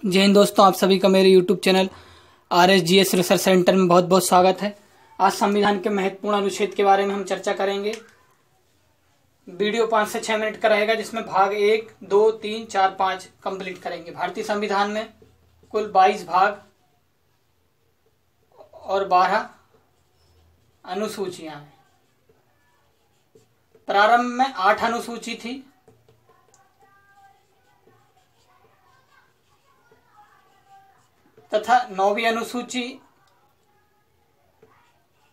जय हिंद दोस्तों, आप सभी का मेरे YouTube channel RSGS research centre में बहुत बहुत स्वागत है। आज संविधान के महत्वपूर्ण अनुच्छेद के बारे में हम चर्चा करेंगे। वीडियो 5 से 6 मिनट का रहेगा, जिसमें भाग 1, 2, 3, 4, 5 कंप्लीट करेंगे। भारतीय संविधान में कुल 22 भाग और 12 अनुसूचियां हैं। प्रारंभ में 8 अनुसूची थी, तथा 9वीं अनुसूची,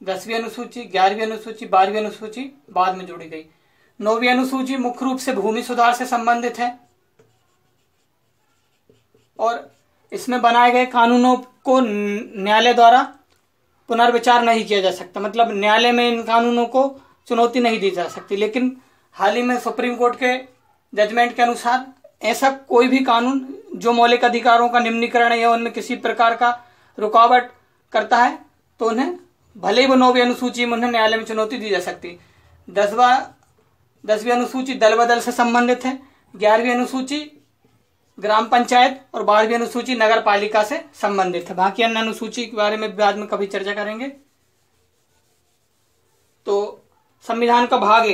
10वीं अनुसूची, 11वीं अनुसूची, 12वीं अनुसूची बाद में जोड़ी गई। 9वीं अनुसूची मुख्य रूप से भूमि सुधार से संबंधित है और इसमें बनाए गए कानूनों को न्यायालय द्वारा पुनर्विचार नहीं किया जा सकता। मतलब न्यायालय में इन कानूनों को चुनौती नहीं दी जा सकती। लेकिन हाल ही में सुप्रीम कोर्ट के जजमेंट के अनुसार ऐसा कोई भी कानून जो मौलिक अधिकारों का निम्नीकरण या उनमें किसी प्रकार का रुकावट करता है, तो उन्हें भले ही वो 9वीं अनुसूची में उन्हें न्यायालय में चुनौती दी जा सकती। 10वीं अनुसूची दल बदल से संबंधित है, 11वीं अनुसूची ग्राम पंचायत और 12वीं अनुसूची नगर पालिका से संबंधित है। बाकी अन्य अनुसूची के बारे में बाद में कभी चर्चा करेंगे। तो संविधान का भाग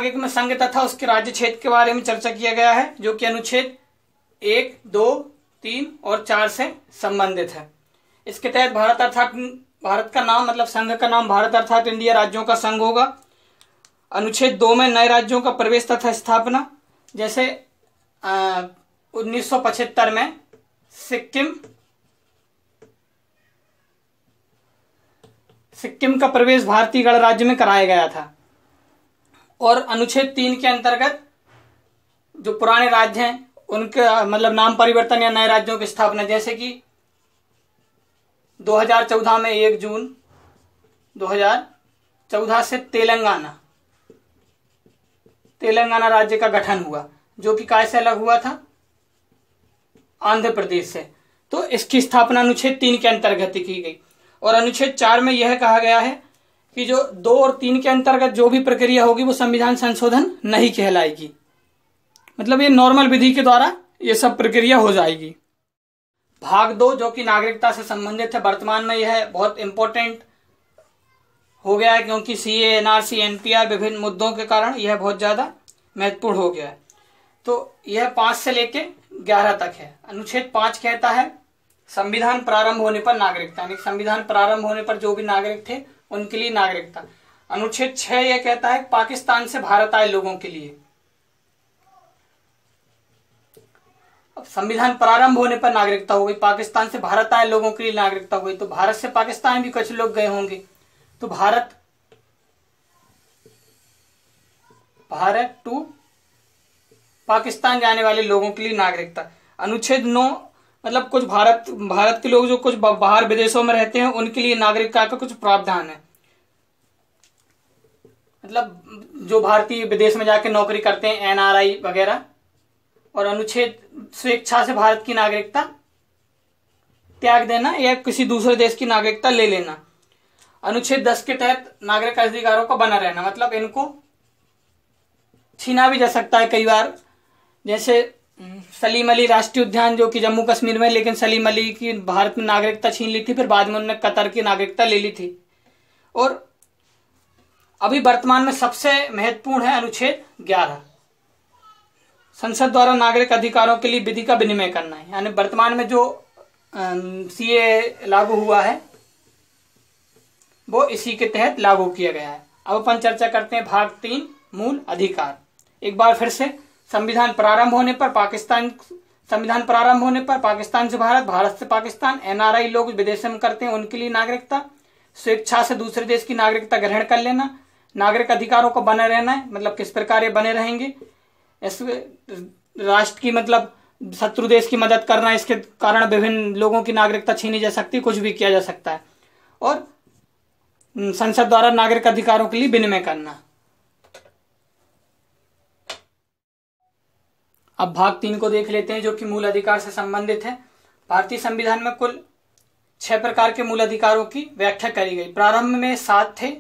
1 में संघ तथा उसके राज्य क्षेत्र के बारे में चर्चा किया गया है, जो कि अनुच्छेद 1, 2, 3 और 4 से संबंधित है। इसके तहत भारत का नाम, मतलब संघ का नाम भारत अर्थात इंडिया राज्यों का संघ होगा। अनुच्छेद 2 में नए राज्यों का प्रवेश तथा स्थापना, जैसे 1975 में सिक्किम का प्रवेश भारतीय गणराज्य में कराया गया था। और अनुच्छेद 3 के अंतर्गत जो पुराने राज्य हैं उनका मतलब नाम परिवर्तन या नए राज्यों की स्थापना, जैसे कि 2014 में 1 जून 2014 से तेलंगाना राज्य का गठन हुआ, जो कि काय से अलग हुआ था? आंध्र प्रदेश से। तो इसकी स्थापना अनुच्छेद 3 के अंतर्गत की गई। और अनुच्छेद 4 में यह कहा गया है कि जो 2 और 3 के अंतर्गत जो भी प्रक्रिया होगी वो संविधान संशोधन नहीं कहलाएगी। मतलब ये नॉर्मल विधि के द्वारा ये सब प्रक्रिया हो जाएगी। भाग 2 जो कि नागरिकता से संबंधित है, वर्तमान में यह बहुत इंपॉर्टेंट हो गया है, क्योंकि CA, NRC, NPR विभिन्न मुद्दों के कारण यह बहुत ज्यादा महत्वपूर्ण हो गया है। तो यह 5 से लेके 11 तक है। अनुच्छेद 5 कहता है संविधान प्रारंभ होने पर नागरिकता, यानी संविधान प्रारंभ होने पर जो भी नागरिक थे उनके लिए नागरिकता। अनुच्छेद 6 यह कहता है पाकिस्तान से भारत आए लोगों के लिए। अब संविधान प्रारंभ होने पर नागरिकता हो गई, पाकिस्तान से भारत आए लोगों के लिए नागरिकता हो गई, तो भारत से पाकिस्तान भी कुछ लोग गए होंगे, तो भारत टू पाकिस्तान जाने वाले लोगों के लिए नागरिकता। अनुच्छेद 9 मतलब कुछ भारत के लोग जो कुछ बाहर विदेशों में रहते हैं उनके लिए नागरिकता का कुछ प्रावधान है। मतलब जो भारतीय विदेश में जाके नौकरी करते हैं, NRI वगैरह। और अनुच्छेद स्वेच्छा से भारत की नागरिकता त्याग देना या किसी दूसरे देश की नागरिकता ले लेना। अनुच्छेद 10 के तहत नागरिक अधिकारों का बना रहना, मतलब इनको छीना भी जा सकता है कई बार। जैसे सलीम अली राष्ट्रीय उद्यान जो कि जम्मू कश्मीर में, लेकिन सलीम अली की भारत में नागरिकता छीन ली थी, फिर बाद में उन्होंने कतर की नागरिकता ले ली थी। और अभी वर्तमान में सबसे महत्वपूर्ण है अनुच्छेद 11, संसद द्वारा नागरिक अधिकारों के लिए विधि का विनिमय करना है। यानी वर्तमान में जो CA लागू हुआ है वो इसी के तहत लागू किया गया है। अब अपन चर्चा करते हैं भाग 3 मूल अधिकार। एक बार फिर से संविधान प्रारंभ होने पर पाकिस्तान से भारत, भारत से पाकिस्तान, NRI लोग विदेश में करते हैं उनके लिए नागरिकता, स्वेच्छा से दूसरे देश की नागरिकता ग्रहण कर लेना, नागरिक अधिकारों को बने रहना है। मतलब किस प्रकार ये बने रहेंगे? राष्ट्र की मतलब शत्रु देश की मदद करना, इसके कारण विभिन्न लोगों की नागरिकता छीनी जा सकती है, कुछ भी किया जा सकता है। और संसद द्वारा नागरिक अधिकारों के लिए विनिमय करना। अब भाग 3 को देख लेते हैं, जो कि मूल अधिकार से संबंधित है। भारतीय संविधान में कुल 6 प्रकार के मूल अधिकारों की व्याख्या करी गई। प्रारंभ में 7 थे,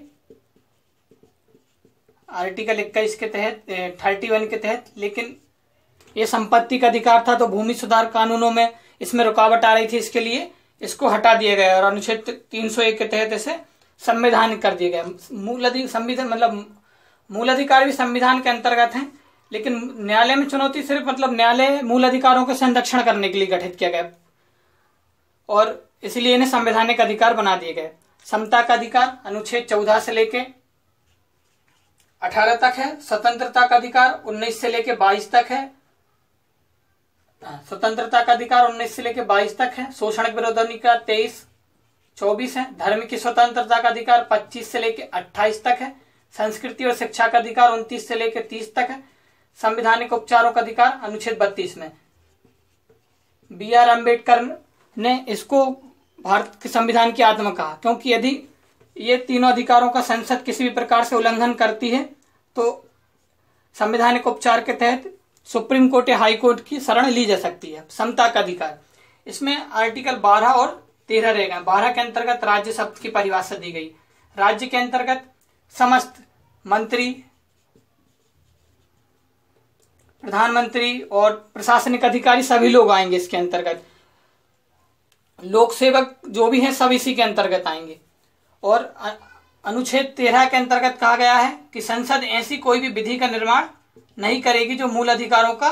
आर्टिकल 21 के तहत 31 के तहत, लेकिन ये संपत्ति का अधिकार था, तो भूमि सुधार कानूनों में इसमें रुकावट आ रही थी, इसके लिए इसको हटा दिया गया और अनुच्छेद 301 के तहत इसे संवैधानिक कर दिया गया। संविधान मतलब मूल अधिकार भी संविधान के अंतर्गत हैं, लेकिन न्यायालय में चुनौती सिर्फ मतलब न्यायालय मूल अधिकारों के संरक्षण करने के लिए गठित किया गया और इसलिए इन्हें संवैधानिक अधिकार बना दिए गए। समता का अधिकार अनुच्छेद 14 से लेके 18 तक है। स्वतंत्रता का अधिकार 19 से लेके 22 तक है। स्वतंत्रता का अधिकार 19 से लेके 22 तक है। शोषण विरोध अधिकार 23-24 है। धर्म की स्वतंत्रता का अधिकार 25 से लेके 28 तक है। संस्कृति और शिक्षा का अधिकार 29 से लेके 30 तक है। संवैधानिक उपचारों का अधिकार अनुच्छेद 32 में। B.R. अम्बेडकर ने इसको भारत के संविधान की आत्मा कहा, क्योंकि यदि ये तीनों अधिकारों का संसद किसी भी प्रकार से उल्लंघन करती है तो संवैधानिक उपचार के तहत सुप्रीम कोर्ट या हाई कोर्ट की शरण ली जा सकती है। समता का अधिकार, इसमें आर्टिकल 12 और 13 रह गए। 12 के अंतर्गत राज्य शब्द की परिभाषा दी गई। राज्य के अंतर्गत समस्त मंत्री, प्रधानमंत्री और प्रशासनिक अधिकारी सभी लोग आएंगे इसके अंतर्गत। लोक सेवक जो भी हैं सब इसी के अंतर्गत आएंगे। और अनुच्छेद 13 के अंतर्गत कहा गया है कि संसद ऐसी कोई भी विधि का निर्माण नहीं करेगी जो मूल अधिकारों का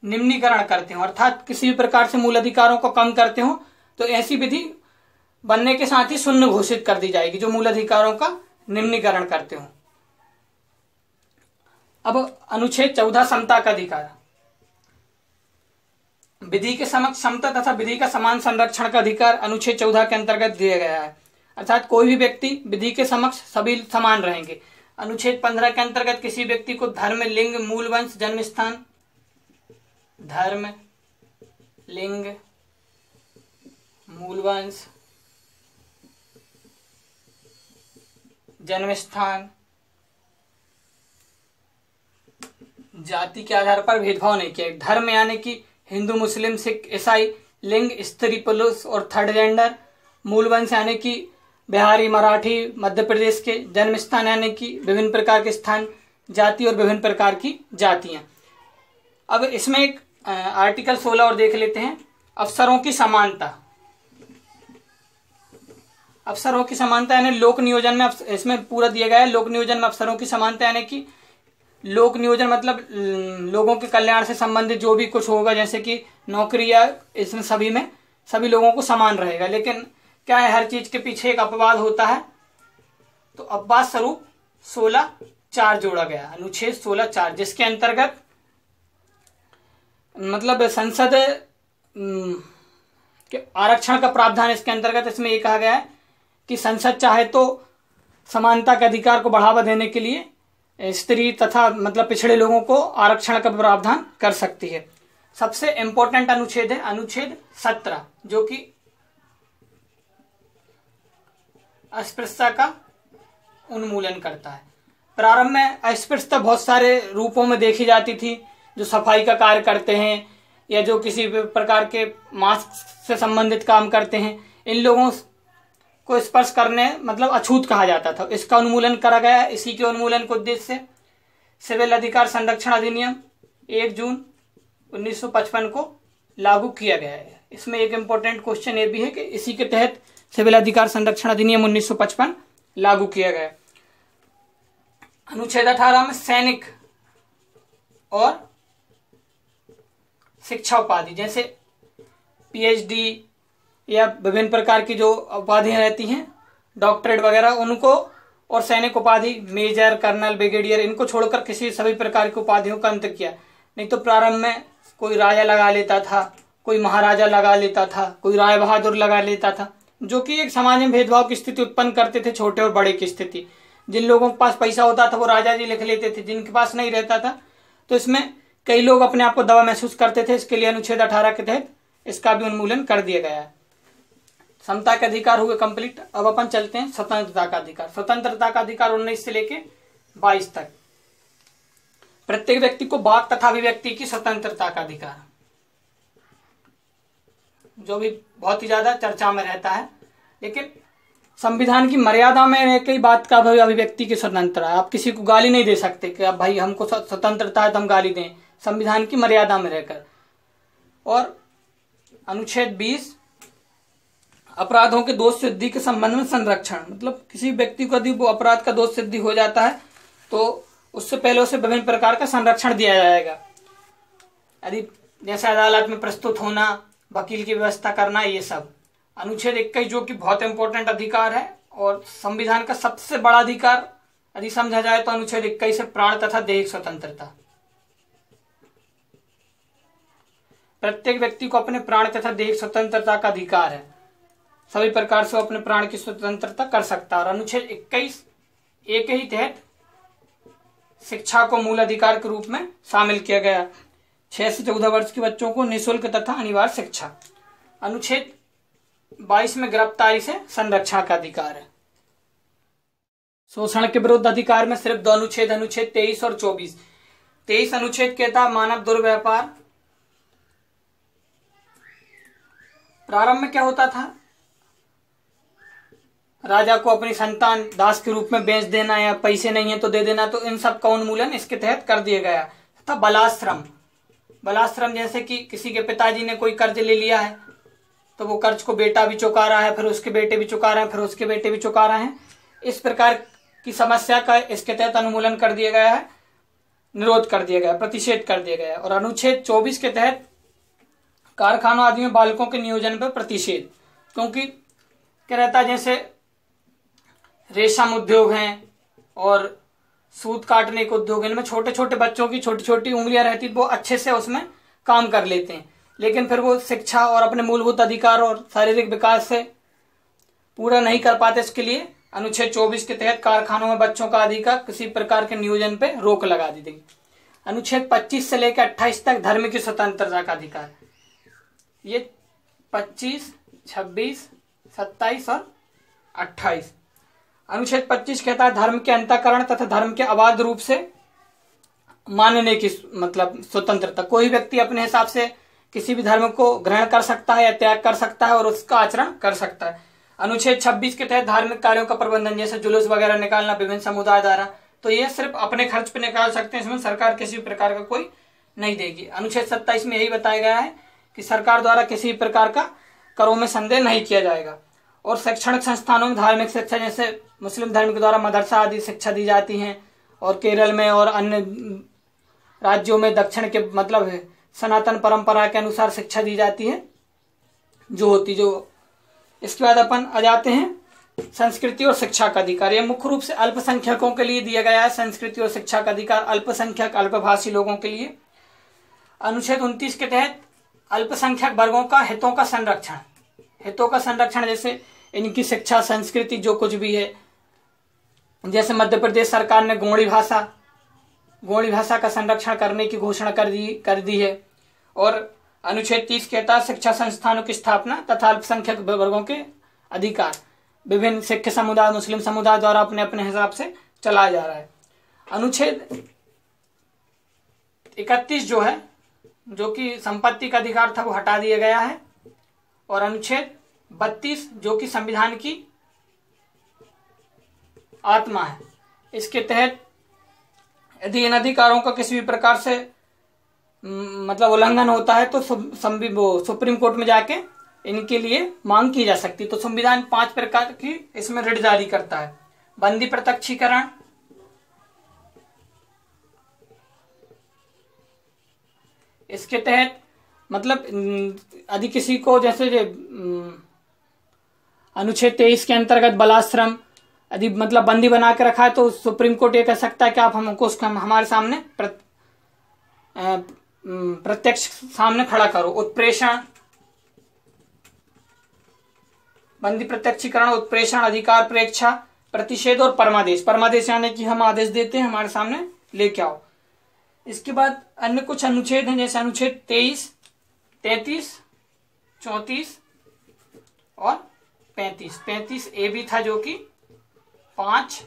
निम्नीकरण करते हो, अर्थात किसी भी प्रकार से मूल अधिकारों को कम करते हो तो ऐसी विधि बनने के साथ ही शून्य घोषित कर दी जाएगी जो मूल अधिकारों का निम्नीकरण करते हो। अब अनुच्छेद 14 समता का अधिकार, विधि के समक्ष समता तथा विधि का समान संरक्षण का अधिकार अनुच्छेद 14 के अंतर्गत दिया गया है, अर्थात कोई भी व्यक्ति विधि के समक्ष सभी समान रहेंगे। अनुच्छेद 15 के अंतर्गत किसी व्यक्ति को धर्म, लिंग, मूल वंश, जन्म स्थान, धर्म, लिंग, मूल वंश, जन्म स्थान, जाति के आधार पर भेदभाव नहीं किया। धर्म यानी कि हिंदू, मुस्लिम, सिख, ईसाई, लिंग स्त्री पुरुष और थर्ड जेंडर, मूल वंश यानी कि बिहारी, मराठी, मध्य प्रदेश के, जन्म स्थान यानी कि विभिन्न प्रकार के स्थान, जाति और विभिन्न प्रकार की जातियां। अब इसमें एक आर्टिकल 16 और देख लेते हैं, अफसरों की समानता। अफसरों की समानता यानी लोक नियोजन में, इसमें पूरा दिया गया है लोक नियोजन में अफसरों की समानता यानी कि लोक नियोजन मतलब लोगों के कल्याण से संबंधित जो भी कुछ होगा, जैसे कि नौकरी या इसमें सभी में सभी लोगों को समान रहेगा। लेकिन क्या है, हर चीज के पीछे एक अपवाद होता है, तो अपवाद स्वरूप 16(4) जोड़ा गया, अनुच्छेद 16(4), जिसके अंतर्गत मतलब संसद के आरक्षण का प्रावधान इसके अंतर्गत इसमें ये कहा गया है कि संसद चाहे तो समानता के अधिकार को बढ़ावा देने के लिए स्त्री तथा मतलब पिछड़े लोगों को आरक्षण का प्रावधान कर सकती है। सबसे इंपॉर्टेंट अनुच्छेद है अनुच्छेद 17, जो कि अस्पृश्यता का उन्मूलन करता है। प्रारंभ में अस्पृश्यता बहुत सारे रूपों में देखी जाती थी, जो सफाई का कार्य करते हैं या जो किसी प्रकार के मास्क से संबंधित काम करते हैं, इन लोगों को स्पर्श करने मतलब अछूत कहा जाता था। इसका उन्मूलन करा गया है। इसी के उन्मूलन के उद्देश्य से सिविल अधिकार संरक्षण अधिनियम 1 जून 1955 को लागू किया गया है। इसमें एक इम्पोर्टेंट क्वेश्चन ये भी है कि इसी के तहत सिविल अधिकार संरक्षण अधिनियम 1955 लागू किया गया। अनुच्छेद 18 में सैनिक और शिक्षा उपाधि जैसे PhD या विभिन्न प्रकार की जो उपाधियां रहती हैं, डॉक्टरेट वगैरह, उनको और सैनिक उपाधि मेजर, कर्नल, ब्रिगेडियर, इनको छोड़कर किसी सभी प्रकार की उपाधियों का अंत किया। नहीं तो प्रारंभ में कोई राजा लगा लेता था, कोई महाराजा लगा लेता था, कोई राय बहादुर लगा लेता था, जो कि एक समाज में भेदभाव की स्थिति उत्पन्न करते थे, छोटे और बड़े की स्थिति। जिन लोगों के पास पैसा होता था वो राजा जी लिख लेते थे, जिनके पास नहीं रहता था तो इसमें कई लोग अपने आप को दबा महसूस करते थे। इसके लिए अनुच्छेद 18 के तहत इसका भी उन्मूलन कर दिया गया है। समता के अधिकार हुए कंप्लीट। अब अपन चलते हैं स्वतंत्रता का अधिकार। स्वतंत्रता का अधिकार 19 से लेके 22 तक। प्रत्येक व्यक्ति को वाक तथा अभिव्यक्ति की स्वतंत्रता का अधिकार, जो भी बहुत ही ज्यादा चर्चा में रहता है, लेकिन संविधान की मर्यादा में रह के बात का अभिव्यक्ति की स्वतंत्रता है। आप किसी को गाली नहीं दे सकते कि अब भाई हमको स्वतंत्रता है तो हम गाली दें, संविधान की मर्यादा में रहकर। और अनुच्छेद 20 अपराधों के दोष सिद्धि के संबंध में संरक्षण, मतलब किसी व्यक्ति को यदि वो अपराध का दोष सिद्धि हो जाता है तो उससे पहले उसे विभिन्न प्रकार का संरक्षण दिया जाएगा। यदि जैसे अदालत में प्रस्तुत होना, वकील की व्यवस्था करना, ये सब। अनुच्छेद 21 जो कि बहुत इंपॉर्टेंट अधिकार है और संविधान का सबसे बड़ा अधिकार यदि समझा जाए तो अनुच्छेद 21 से प्राण तथा दैहिक स्वतंत्रता। प्रत्येक व्यक्ति को अपने प्राण तथा दैहिक स्वतंत्रता का अधिकार है, सभी प्रकार से वो अपने प्राण की स्वतंत्रता कर सकता है। और अनुच्छेद 21 एक ही तहत शिक्षा को मूल अधिकार के रूप में शामिल किया गया। 6 से 14 वर्ष के बच्चों को निःशुल्क तथा अनिवार्य शिक्षा। अनुच्छेद 22 में गिरफ्तारी से संरक्षण का अधिकार है। शोषण के विरुद्ध अधिकार में सिर्फ 2 अनुच्छेद, अनुच्छेद 23 और 24। 23 अनुच्छेद कहता है मानव दुर्व्यापार। प्रारंभ में क्या होता था, राजा को अपनी संतान दास के रूप में बेच देना या पैसे नहीं है तो दे देना, तो इन सब का उन्मूलन इसके तहत कर दिया गया तथा बलाश्रम। बलाश्रम जैसे कि किसी के पिताजी ने कोई कर्ज ले लिया है तो वो कर्ज को बेटा भी चुका रहा है, फिर उसके बेटे भी चुका रहे हैं, फिर उसके बेटे भी चुका रहे हैं। इस प्रकार की समस्या का इसके तहत अनुमूलन कर दिया गया है, निरोध कर दिया गया, प्रतिषेध कर दिया गया है। और अनुच्छेद 24 के तहत कारखानों आदि में बालकों के नियोजन पर प्रतिषेध, क्योंकि क्या रहता है जैसे रेशम उद्योग हैं और सूत काटने के उद्योग, इनमें छोटे छोटे बच्चों की छोटी छोटी उंगलियां रहती, वो अच्छे से उसमें काम कर लेते हैं, लेकिन फिर वो शिक्षा और अपने मूलभूत अधिकार और शारीरिक विकास से पूरा नहीं कर पाते। इसके लिए अनुच्छेद 24 के तहत कारखानों में बच्चों का अधिकार किसी प्रकार के नियोजन पे रोक लगा दी गई। अनुच्छेद 25 से लेकर 28 तक धर्म की स्वतंत्रता का अधिकार। ये 25, 26, 27 और 28। अनुच्छेद 25 कहता है धर्म के अंतःकरण तथा धर्म के अबाध रूप से मानने की मतलब स्वतंत्रता। कोई व्यक्ति अपने हिसाब से किसी भी धर्म को ग्रहण कर सकता है या त्याग कर सकता है और उसका आचरण कर सकता है। अनुच्छेद 26 के तहत धार्मिक कार्यों का प्रबंधन, जैसे जुलूस वगैरह निकालना विभिन्न समुदाय द्वारा, तो ये सिर्फ अपने खर्च पे निकाल सकते हैं, इसमें सरकार किसी भी प्रकार का कोई नहीं देगी। अनुच्छेद 27 में यही बताया गया है कि सरकार द्वारा किसी भी प्रकार का करों में संदेह नहीं किया जाएगा। और शैक्षणिक संस्थानों में धार्मिक शिक्षा, जैसे मुस्लिम धर्म के द्वारा मदरसा आदि शिक्षा दी जाती है, और केरल में और अन्य राज्यों में दक्षिण के मतलब है सनातन परंपरा के अनुसार शिक्षा दी जाती है जो इसके बाद अपन आ जाते हैं संस्कृति और शिक्षा का अधिकार। यह मुख्य रूप से अल्पसंख्यकों के लिए दिया गया है, संस्कृति और शिक्षा का अधिकार अल्पसंख्यक अल्पभाषी लोगों के लिए। अनुच्छेद 29 के तहत अल्पसंख्यक वर्गों का हितों का संरक्षण, जैसे इनकी शिक्षा, संस्कृति, जो कुछ भी है। जैसे मध्य प्रदेश सरकार ने गोंडी भाषा का संरक्षण करने की घोषणा कर दी है। और अनुच्छेद 30 कहता है शिक्षा संस्थानों की स्थापना तथा अल्पसंख्यक वर्गों के अधिकार विभिन्न सिख समुदाय, मुस्लिम समुदाय द्वारा अपने अपने हिसाब से चलाया जा रहा है। अनुच्छेद 31 जो है, जो कि संपत्ति का अधिकार था, वो हटा दिया गया है। और अनुच्छेद 32 जो कि संविधान की आत्मा है, इसके तहत यदि इन अधिकारों का किसी भी प्रकार से मतलब उल्लंघन होता है तो सुप्रीम कोर्ट में जाके इनके लिए मांग की जा सकती। तो संविधान 5 प्रकार की इसमें रिट जारी करता है। बंदी प्रत्यक्षीकरण, इसके तहत मतलब यदि किसी को जैसे अनुच्छेद 23 के अंतर्गत बलाश्रम यदि मतलब बंदी बना के रखा है तो सुप्रीम कोर्ट ये कह सकता है कि आप हमको हमारे सामने प्रत्यक्ष सामने खड़ा करो। उत्प्रेषण, बंदी प्रत्यक्षीकरण, उत्प्रेषण, अधिकार प्रेक्षा, प्रतिषेध और परमादेश यानी कि हम आदेश देते हैं हमारे सामने लेके आओ। इसके बाद अन्य कुछ अनुच्छेद हैं, जैसे अनुच्छेद 23, 33, 34 और 35। 35 ए भी था जो कि 5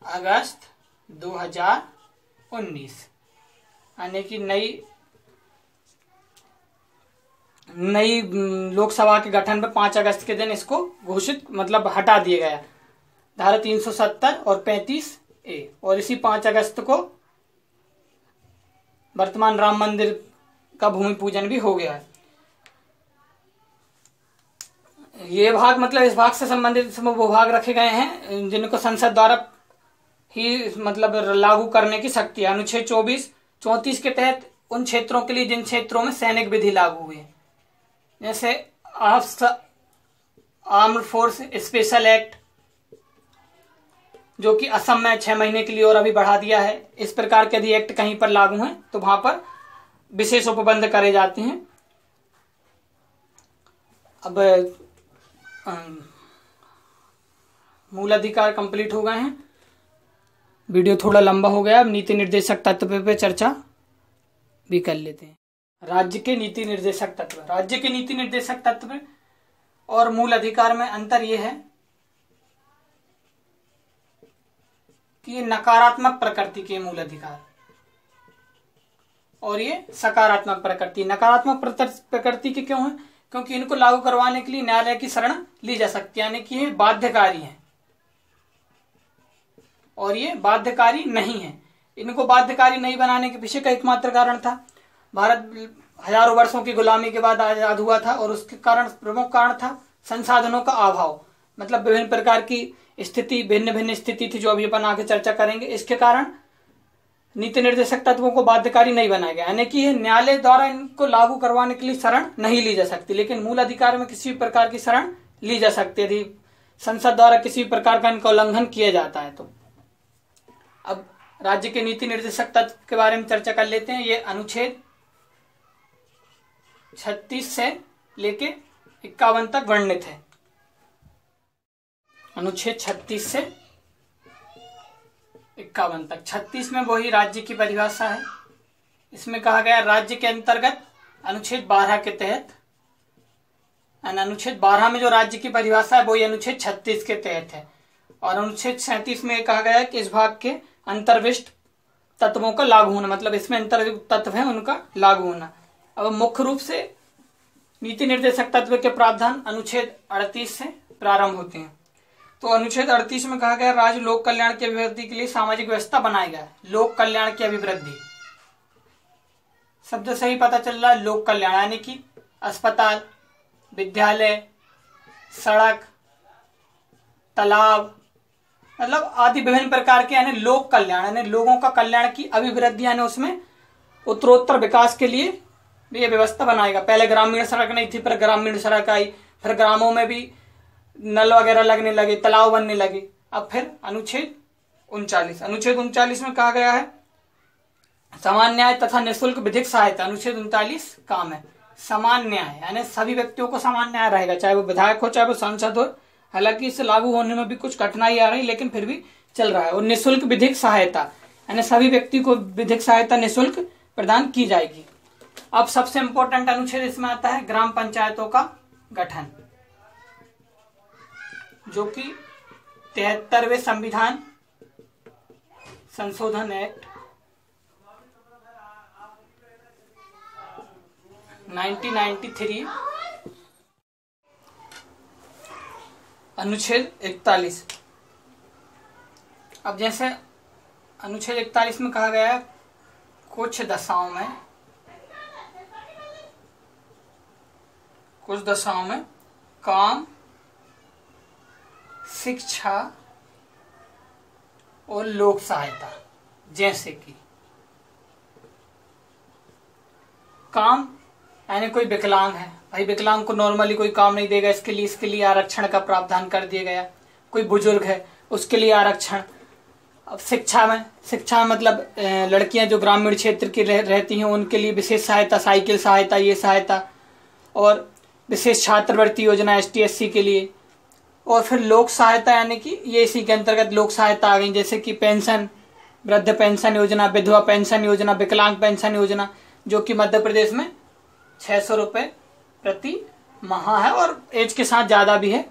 अगस्त 2019 यानी कि नई नई लोकसभा के गठन में 5 अगस्त के दिन इसको घोषित मतलब हटा दिया गया, धारा 370 और 35A। और इसी 5 अगस्त को वर्तमान राम मंदिर का भूमि पूजन भी हो गया है। ये भाग मतलब इस भाग से संबंधित वो भाग रखे गए हैं जिनको संसद द्वारा ही मतलब लागू करने की शक्ति है। अनुच्छेद 34 के तहत उन क्षेत्रों के लिए जिन क्षेत्रों में सैनिक विधि लागू हुई है, जैसे आर्म्ड फोर्स स्पेशल एक्ट जो कि असम में 6 महीने के लिए और अभी बढ़ा दिया है। इस प्रकार के यदि एक्ट कहीं पर लागू हैं तो वहां पर विशेष उपबंध करे जाते हैं। अब मूल अधिकार कंप्लीट हो गए हैं। वीडियो थोड़ा लंबा हो गया, अब नीति निर्देशक तत्व पे चर्चा भी कर लेते हैं। राज्य के नीति निर्देशक तत्व, राज्य के नीति निर्देशक तत्व और मूल अधिकार में अंतर यह है कि ये नकारात्मक प्रकृति के मूल अधिकार और ये सकारात्मक प्रकृति। नकारात्मक प्रकृति के क्यों है? क्योंकि इनको लागू करवाने के लिए न्यायालय की शरण ली जा सकती है, यानी कि ये बाध्यकारी है और ये बाध्यकारी नहीं है। इनको बाध्यकारी नहीं बनाने के पीछे का एकमात्र कारण था, भारत हजारों वर्षों की गुलामी के बाद आजाद हुआ था और उसके कारण प्रमुख कारण था संसाधनों का अभाव। मतलब विभिन्न प्रकार की स्थिति, भिन्न भिन्न स्थिति थी जो अभी अपन आगे चर्चा करेंगे। इसके कारण नीति निर्देशक तत्वों को बाध्यकारी नहीं बनाया गया, यानी कि न्यायालय द्वारा इनको लागू करवाने के लिए शरण नहीं ली जा सकती, लेकिन मूल अधिकार में किसी भी प्रकार की शरण ली जा सकती है यदि संसद द्वारा किसी भी प्रकार का इनका उल्लंघन किया जाता है तो। अब राज्य के नीति निर्देशक तत्व के बारे में चर्चा कर लेते हैं। ये अनुच्छेद 36 से लेके 51 तक वर्णित है। अनुच्छेद 36 से 51 तक। 36 में वही राज्य की परिभाषा है। इसमें कहा गया राज्य के अंतर्गत अनुच्छेद 12 के तहत, अनुच्छेद 12 में जो राज्य की परिभाषा है वही अनुच्छेद 36 के तहत है। और अनुच्छेद 37 में कहा गया है कि इस भाग के अंतर्विष्ट तत्वों का लागू होना, मतलब इसमें अंतर्विष्ट तत्व है उनका लागू होना। अब मुख्य रूप से नीति निर्देशक तत्व के प्रावधान अनुच्छेद 38 से प्रारंभ होते हैं। तो अनुच्छेद 38 में कहा गया राज्य लोक कल्याण की अभिवृद्धि के लिए सामाजिक व्यवस्था बनाएगा। लोक कल्याण की अभिवृद्धि शब्द से ही पता चल रहा है, लोक कल्याण यानी कि अस्पताल, विद्यालय, सड़क, तालाब, मतलब आदि विभिन्न प्रकार के यानी लोक कल्याण यानी लोगों का कल्याण की अभिवृद्धि यानी उसमें उत्तरोत्तर विकास के लिए ये व्यवस्था बनाएगा। पहले ग्रामीण सड़क नहीं थी, फिर ग्रामीण सड़क आई, फिर ग्रामों में भी नल वगैरह लगने लगे, तालाब बनने लगे। अब फिर अनुच्छेद 39 में कहा गया है समान न्याय तथा निःशुल्क विधिक सहायता। अनुच्छेद 39 काम है समान न्याय, यानी सभी व्यक्तियों को समान न्याय रहेगा, चाहे वो विधायक हो चाहे वो सांसद हो। हालांकि इसे लागू होने में भी कुछ कठिनाई आ रही, लेकिन फिर भी चल रहा है। और निःशुल्क विधिक सहायता यानी सभी व्यक्ति को विधिक सहायता निःशुल्क प्रदान की जाएगी। अब सबसे इंपॉर्टेंट अनुच्छेद इसमें आता है ग्राम पंचायतों का गठन, जो कि 73वें संविधान संशोधन एक्ट 1993 अनुच्छेद 41। अब जैसे अनुच्छेद 41 में कहा गया है कुछ दशाओं में काम, शिक्षा और लोक सहायता, जैसे कि काम यानी कोई विकलांग है, भाई विकलांग को नॉर्मली कोई काम नहीं देगा, इसके लिए आरक्षण का प्रावधान कर दिया गया। कोई बुजुर्ग है उसके लिए आरक्षण। अब शिक्षा में मतलब लड़कियां जो ग्रामीण क्षेत्र की रहती हैं उनके लिए विशेष सहायता, साइकिल सहायता, ये सहायता, और विशेष छात्रवृत्ति योजना ST/SC के लिए। और फिर लोक सहायता यानी कि ये इसी के अंतर्गत लोक सहायता आ गई, जैसे कि पेंशन, वृद्ध पेंशन योजना, विधवा पेंशन योजना, विकलांग पेंशन योजना, जो कि मध्य प्रदेश में 600 रुपये प्रति माह है और एज के साथ ज्यादा भी है।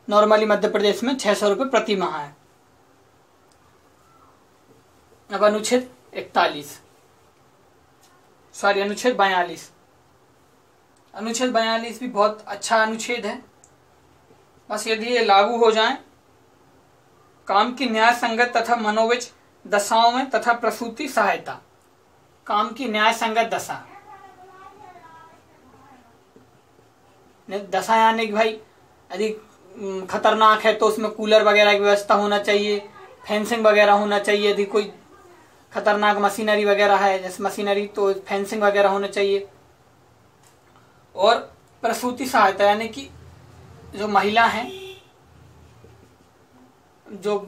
नॉर्मली मध्य प्रदेश में 600 रुपये प्रति माह है। अब अनुच्छेद 42। अनुच्छेद 42 भी बहुत अच्छा अनुच्छेद है। बस यदि ये लागू हो जाए, काम की न्याय संगत तथा मनोविच दशाओं में तथा प्रसूति सहायता। काम की न्याय संगत दशा, दशा यानी कि भाई यदि खतरनाक है तो उसमें कूलर वगैरह की व्यवस्था होना चाहिए, फेंसिंग वगैरह होना चाहिए। यदि कोई खतरनाक मशीनरी वगैरह है, जैसे मशीनरी, तो फेंसिंग वगैरह होना चाहिए। और प्रसूति सहायता यानी कि जो महिला हैं, जो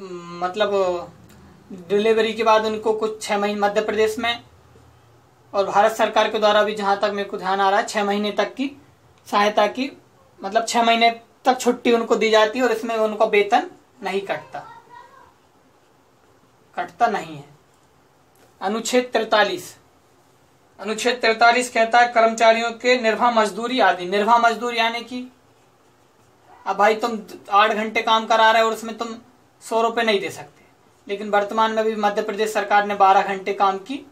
मतलब डिलीवरी के बाद उनको कुछ 6 महीने, मध्य प्रदेश में और भारत सरकार के द्वारा भी जहाँ तक मेरे को ध्यान आ रहा है 6 महीने तक की सहायता की, मतलब 6 महीने तक छुट्टी उनको दी जाती है और इसमें उनको वेतन नहीं कटता नहीं है। अनुच्छेद 43, अनुच्छेद 43 कहता है कर्मचारियों के निर्वाह मजदूरी आदि। निर्वाह मजदूरी यानी कि अब भाई तुम 8 घंटे काम करा रहे हो और उसमें तुम 100 रुपये नहीं दे सकते, लेकिन वर्तमान में भी मध्य प्रदेश सरकार ने 12 घंटे काम की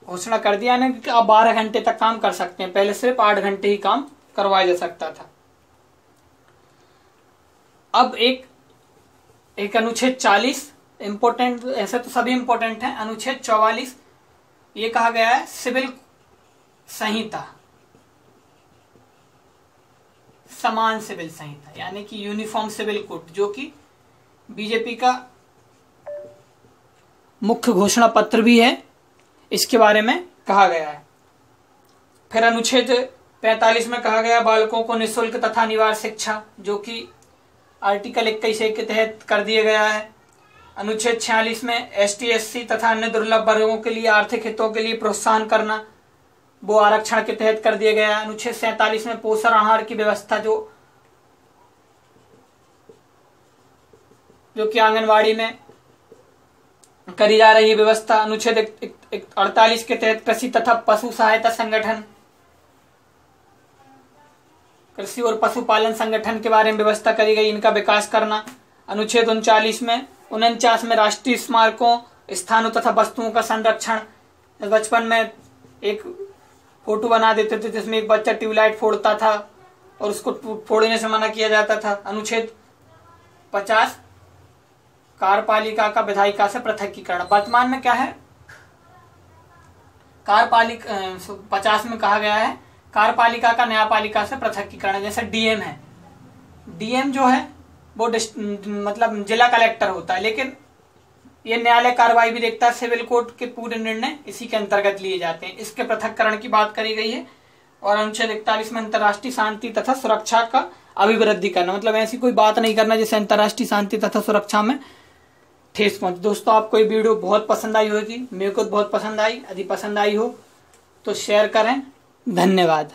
घोषणा कर दिया ना कि आप 12 घंटे तक काम कर सकते हैं। पहले सिर्फ 8 घंटे ही काम करवाया जा सकता था। अब एक अनुच्छेद 40 इंपोर्टेंट, ऐसे तो सभी इंपोर्टेंट हैं। अनुच्छेद 44 ये कहा गया है सिविल संहिता, समान सिविल संहिता यानी कि यूनिफॉर्म सिविल कोड, जो कि बीजेपी का मुख्य घोषणा पत्र भी है, इसके बारे में कहा गया है। फिर अनुच्छेद 45 में कहा गया बालकों को निःशुल्क तथा अनिवार्य शिक्षा, जो कि आर्टिकल 21 के तहत कर दिया गया है। अनुच्छेद 46 में ST SC तथा अन्य दुर्लभ वर्गों के लिए आर्थिक हितों के लिए प्रोत्साहन करना, वो आरक्षण के तहत कर दिया गया है। अनुच्छेद 47 में पोषण आहार की व्यवस्था, जो कि आंगनवाड़ी में करी जा रही है व्यवस्था। अनुच्छेद 48 के तहत कृषि तथा पशु सहायता संगठन, कृषि और पशुपालन संगठन के बारे में व्यवस्था करी गई, इनका विकास करना। अनुच्छेद 39 में राष्ट्रीय स्मारकों, स्थानों तथा वस्तुओं का संरक्षण। बचपन में एक फोटो बना देते थे जिसमें एक बच्चा ट्यूबलाइट फोड़ता था और उसको फोड़ने से मना किया जाता था। अनुच्छेद 50 कार्यपालिका का विधायिका से पृथकीकरण। वर्तमान में क्या है, कार्यपालिका 50 में कहा गया है कार्यपालिका का न्यायपालिका से पृथकीकरण। जैसे डीएम है, डीएम जो है वो मतलब जिला कलेक्टर होता है, लेकिन ये न्यायालय कार्रवाई भी देखता है। सिविल कोर्ट के पूरे निर्णय इसी के अंतर्गत लिए जाते हैं। इसके पृथक्करण की बात करी गई है। और अनुच्छेद 41 में अंतर्राष्ट्रीय शांति तथा सुरक्षा का अभिवृद्धि करना, मतलब ऐसी कोई बात नहीं करना जिससे अंतर्राष्ट्रीय शांति तथा सुरक्षा में ठेस पहुंचे। दोस्तों, आपको ये वीडियो बहुत पसंद आई होगी, मेरे को बहुत पसंद आई। यदि पसंद आई हो तो शेयर करें। धन्यवाद।